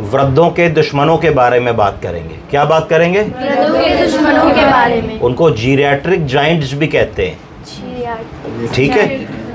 वृद्धों के दुश्मनों के बारे में बात करेंगे। क्या बात करेंगे? वृद्धों के दुश्मनों के बारे में। उनको जीरियाट्रिक जाइंट्स भी कहते हैं। ठीक है,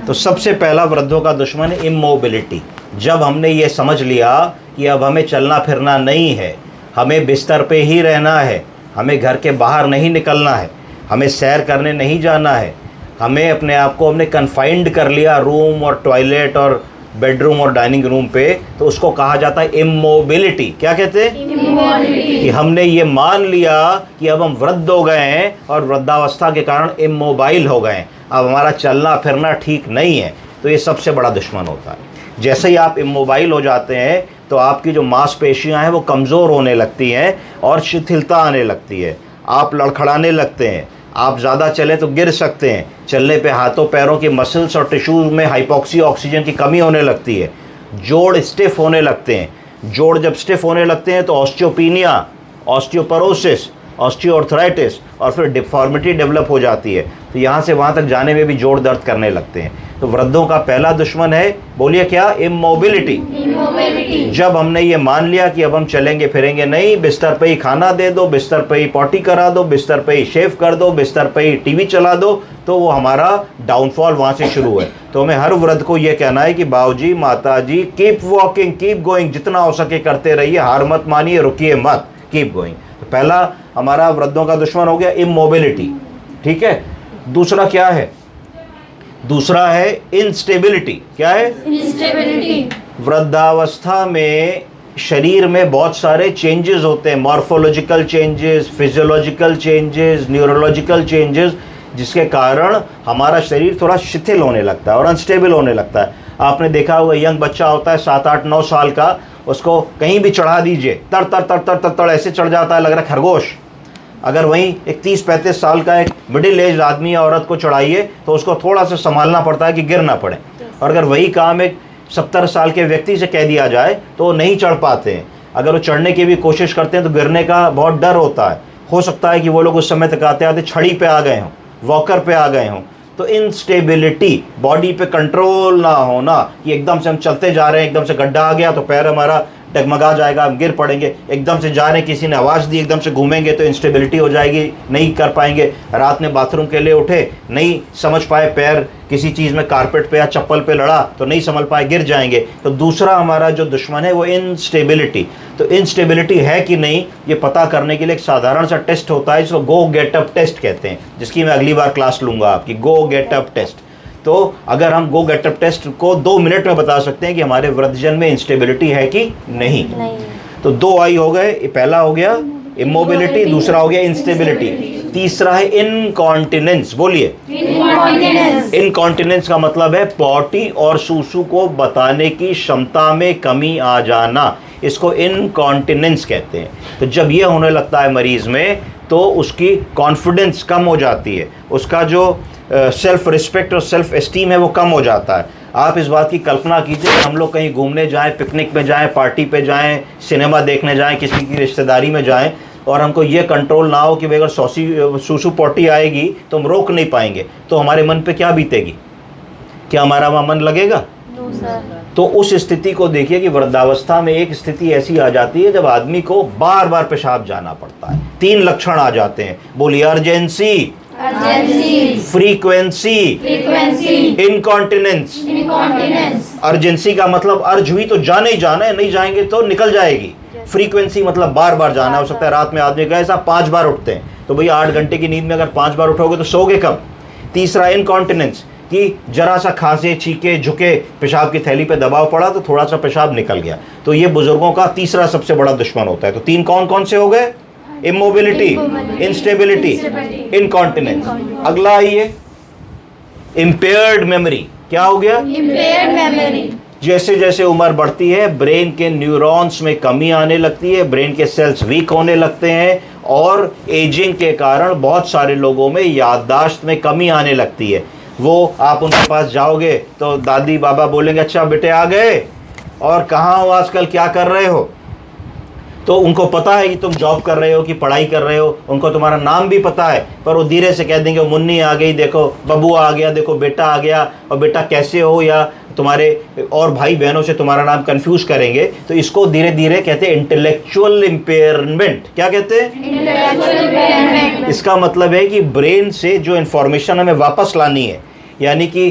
तो सबसे पहला वृद्धों का दुश्मन है इमोबिलिटी। जब हमने ये समझ लिया कि अब हमें चलना फिरना नहीं है, हमें बिस्तर पे ही रहना है, हमें घर के बाहर नहीं निकलना है, हमें सैर करने नहीं जाना है, हमें अपने आप को हमने कन्फाइंड कर लिया रूम और टॉयलेट और बेडरूम और डाइनिंग रूम पे, तो उसको कहा जाता है इमोबिलिटी। क्या कहते हैं? इमोबिलिटी। कि हमने ये मान लिया कि अब हम वृद्ध हो गए हैं और वृद्धावस्था के कारण इमोबाइल हो गए हैं, अब हमारा चलना फिरना ठीक नहीं है। तो ये सबसे बड़ा दुश्मन होता है। जैसे ही आप इमोबाइल हो जाते हैं तो आपकी जो मांसपेशियां हैं वो कमज़ोर होने लगती हैं और शिथिलता आने लगती है, आप लड़खड़ाने लगते हैं, आप ज़्यादा चले तो गिर सकते हैं, चलने पे हाथों पैरों की मसल्स और टिश्यूज़ में हाइपोक्सी ऑक्सीजन की कमी होने लगती है, जोड़ स्टिफ होने लगते हैं। जोड़ जब स्टिफ होने लगते हैं तो ऑस्टियोपीनिया, ऑस्टियोपोरोसिस, ऑस्टियोआर्थराइटिस और फिर डिफॉर्मिटी डेवलप हो जाती है। तो यहाँ से वहाँ तक जाने में भी जोड़ दर्द करने लगते हैं। तो वृद्धों का पहला दुश्मन है, बोलिए क्या? इमोबिलिटी। इमोबिलिटी। जब हमने ये मान लिया कि अब हम चलेंगे फिरेंगे नहीं, बिस्तर पे ही खाना दे दो, बिस्तर पे ही पॉटी करा दो, बिस्तर पे ही शेव कर दो, बिस्तर पे ही टीवी चला दो, तो वो हमारा डाउनफॉल वहाँ से शुरू है। तो हमें हर वृद्ध को ये कहना है कि बाबूजी, माताजी, कीप वॉकिंग, कीप गोइंग, जितना हो सके करते रहिए, हार मत मानिए, रुकिए मत, कीप गोइंग। तो पहला हमारा वृद्धों का दुश्मन हो गया इमोबिलिटी। ठीक है, दूसरा क्या है? दूसरा है इंस्टेबिलिटी। क्या है? इंस्टेबिलिटी। वृद्धावस्था में शरीर में बहुत सारे चेंजेस होते हैं, morphological changes, physiological changes, neurological changes, जिसके कारण हमारा शरीर थोड़ा शिथिल होने लगता है और अनस्टेबल होने लगता है। आपने देखा होगा, यंग बच्चा होता है 7, 8, 9 साल का, उसको कहीं भी चढ़ा दीजिए, तर तर तर तर तर तर ऐसे चढ़ जाता है, लग रहा है खरगोश। अगर वहीं एक 30-35 साल का एक मिडिल एज आदमी या औरत को चढ़ाइए तो उसको थोड़ा सा संभालना पड़ता है कि गिर ना पड़े। और अगर वही काम एक 70 साल के व्यक्ति से कह दिया जाए तो वो नहीं चढ़ पाते हैं। अगर वो चढ़ने की भी कोशिश करते हैं तो गिरने का बहुत डर होता है। हो सकता है कि वो लोग उस समय तक आते आते छड़ी पे आ गए हों, वॉकर पे आ गए हों। तो इंस्टेबिलिटी, बॉडी पे कंट्रोल ना होना, कि एकदम से हम चलते जा रहे हैं, एकदम से गड्ढा आ गया तो पैर हमारा डगमगा जाएगा, हम गिर पड़ेंगे, एकदम से जा रहे हैं, किसी ने आवाज़ दी, एकदम से घूमेंगे तो इंस्टेबिलिटी हो जाएगी, नहीं कर पाएंगे। रात में बाथरूम के लिए उठे, नहीं समझ पाए, पैर किसी चीज़ में कारपेट पे या चप्पल पे लड़ा तो नहीं समझ पाए, गिर जाएंगे। तो दूसरा हमारा जो दुश्मन है वो इंस्टेबिलिटी। तो इंस्टेबिलिटी है कि नहीं, ये पता करने के लिए एक साधारण सा टेस्ट होता है जिसको गो गेट अप टेस्ट कहते हैं, जिसकी मैं अगली बार क्लास लूँगा आपकी, गो गेट अप टेस्ट। तो अगर हम गो गेट अप टेस्ट को 2 मिनट में बता सकते हैं कि हमारे वृद्धजन में इंस्टेबिलिटी है कि नहीं। तो 2 आई हो गए, पहला हो गया इमोबिलिटी, दूसरा हो गया इंस्टेबिलिटी, तीसरा है इनकॉन्टिनेंस। बोलिए इनकॉन्टिनेंस। इनकॉन्टिनेंस का मतलब है पॉटी और सूसू को बताने की क्षमता में कमी आ जाना, इसको इनकॉन्टिनेंस कहते हैं। तो जब ये होने लगता है मरीज में तो उसकी कॉन्फिडेंस कम हो जाती है, उसका जो सेल्फ रिस्पेक्ट और सेल्फ एस्टीम है वो कम हो जाता है। आप इस बात की कल्पना कीजिए, हम लोग कहीं घूमने जाएं, पिकनिक पे जाएं, पार्टी पे जाएं, सिनेमा देखने जाएं, किसी की रिश्तेदारी में जाएं और हमको ये कंट्रोल ना हो कि भाई अगर सूसू पॉटी आएगी तो हम रोक नहीं पाएंगे, तो हमारे मन पे क्या बीतेगी? क्या हमारा वहाँ मन लगेगा? तो उस स्थिति को देखिए कि वृद्धावस्था में एक स्थिति ऐसी आ जाती है जब आदमी को बार बार पेशाब जाना पड़ता है। 3 लक्षण आ जाते हैं, बोलिए अर्जेंसी, फ्रीक्वेंसी, इनकॉन्टिनेंस। अर्जेंसी का मतलब अर्ज हुई तो जाने ही जाना है, नहीं जाएंगे तो निकल जाएगी। फ्रीक्वेंसी मतलब बार बार जाना, हो सकता है रात में आदमी कहे साहब 5 बार उठते हैं, तो भैया 8 घंटे की नींद में अगर 5 बार उठोगे तो सोगे कब? तीसरा इनकॉन्टिनेंस, कि जरा सा खांसे, छीके, झुके, पेशाब की थैली पे दबाव पड़ा तो थोड़ा सा पेशाब निकल गया। तो ये बुजुर्गों का तीसरा सबसे बड़ा दुश्मन होता है। तो 3 कौन कौन से हो गए? Immobility, instability, incontinence. अगला आइए इम्पेयर्ड मेमोरी। क्या हो गया? Impaired memory. जैसे जैसे उम्र बढ़ती है ब्रेन के न्यूरॉन्स में कमी आने लगती है, ब्रेन के सेल्स वीक होने लगते हैं और एजिंग के कारण बहुत सारे लोगों में याददाश्त में कमी आने लगती है। वो आप उनके पास जाओगे तो दादी बाबा बोलेंगे अच्छा बेटे आ गए और कहाँ हो आजकल, क्या कर रहे हो? तो उनको पता है कि तुम जॉब कर रहे हो कि पढ़ाई कर रहे हो, उनको तुम्हारा नाम भी पता है, पर वो धीरे से कह देंगे मुन्नी आ गई, देखो बबू आ गया, देखो बेटा आ गया, और बेटा कैसे हो या तुम्हारे और भाई बहनों से तुम्हारा नाम कंफ्यूज करेंगे, तो इसको धीरे धीरे कहते हैं इंटेलेक्चुअल इम्पेयरमेंट। क्या कहते हैं? Intellectual impairment. इसका मतलब है कि ब्रेन से जो इन्फॉर्मेशन हमें वापस लानी है, यानी कि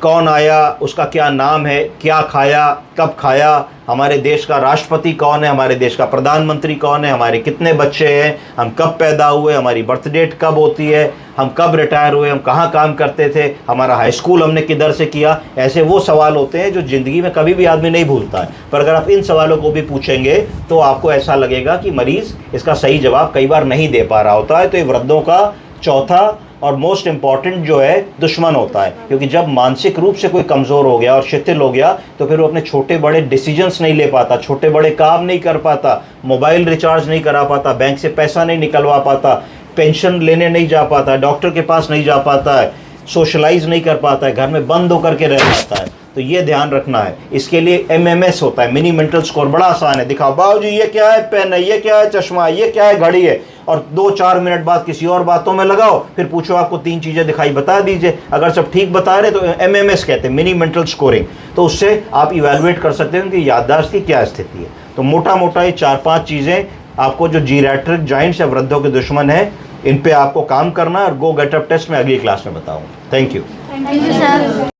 कौन आया, उसका क्या नाम है, क्या खाया, कब खाया, हमारे देश का राष्ट्रपति कौन है, हमारे देश का प्रधानमंत्री कौन है, हमारे कितने बच्चे हैं, हम कब पैदा हुए, हमारी बर्थ डेट कब होती है, हम कब रिटायर हुए, हम कहाँ काम करते थे, हमारा हाई स्कूल हमने किधर से किया। ऐसे वो सवाल होते हैं जो ज़िंदगी में कभी भी आदमी नहीं भूलता है। पर अगर आप इन सवालों को भी पूछेंगे तो आपको ऐसा लगेगा कि मरीज़ इसका सही जवाब कई बार नहीं दे पा रहा होता है। तो ये वृद्धों का चौथा और मोस्ट इम्पॉर्टेंट जो है दुश्मन होता है, क्योंकि जब मानसिक रूप से कोई कमज़ोर हो गया और शिथिल हो गया तो फिर वो अपने छोटे बड़े डिसीजंस नहीं ले पाता, छोटे बड़े काम नहीं कर पाता, मोबाइल रिचार्ज नहीं करा पाता, बैंक से पैसा नहीं निकलवा पाता, पेंशन लेने नहीं जा पाता, डॉक्टर के पास नहीं जा पाता है, सोशलाइज नहीं कर पाता है, घर में बंद होकर के रह पाता है। तो ये ध्यान रखना है। इसके लिए MMS होता है, मिनी मेंटल स्कोर, बड़ा आसान है। दिखाओ बाबूजी ये क्या है, पेन है, ये क्या है, चश्मा है, ये क्या है, घड़ी है, और 2-4 मिनट बाद किसी और बातों में लगाओ, फिर पूछो आपको 3 चीज़ें दिखाई, बता दीजिए। अगर सब ठीक बता रहे तो MMS कहते हैं, मिनी मेंटल स्कोरिंग। तो उससे आप इवेलुएट कर सकते हैं कि याददाश्त की क्या स्थिति है। तो मोटा मोटा ये 4-5 चीज़ें आपको जो जीरैट्रिक जॉइंट्स या वृद्धों के दुश्मन है, इन पे आपको काम करना है। और गो गेट अप टेस्ट में अगली क्लास में बताऊँगा। Thank you. Thank you, sir.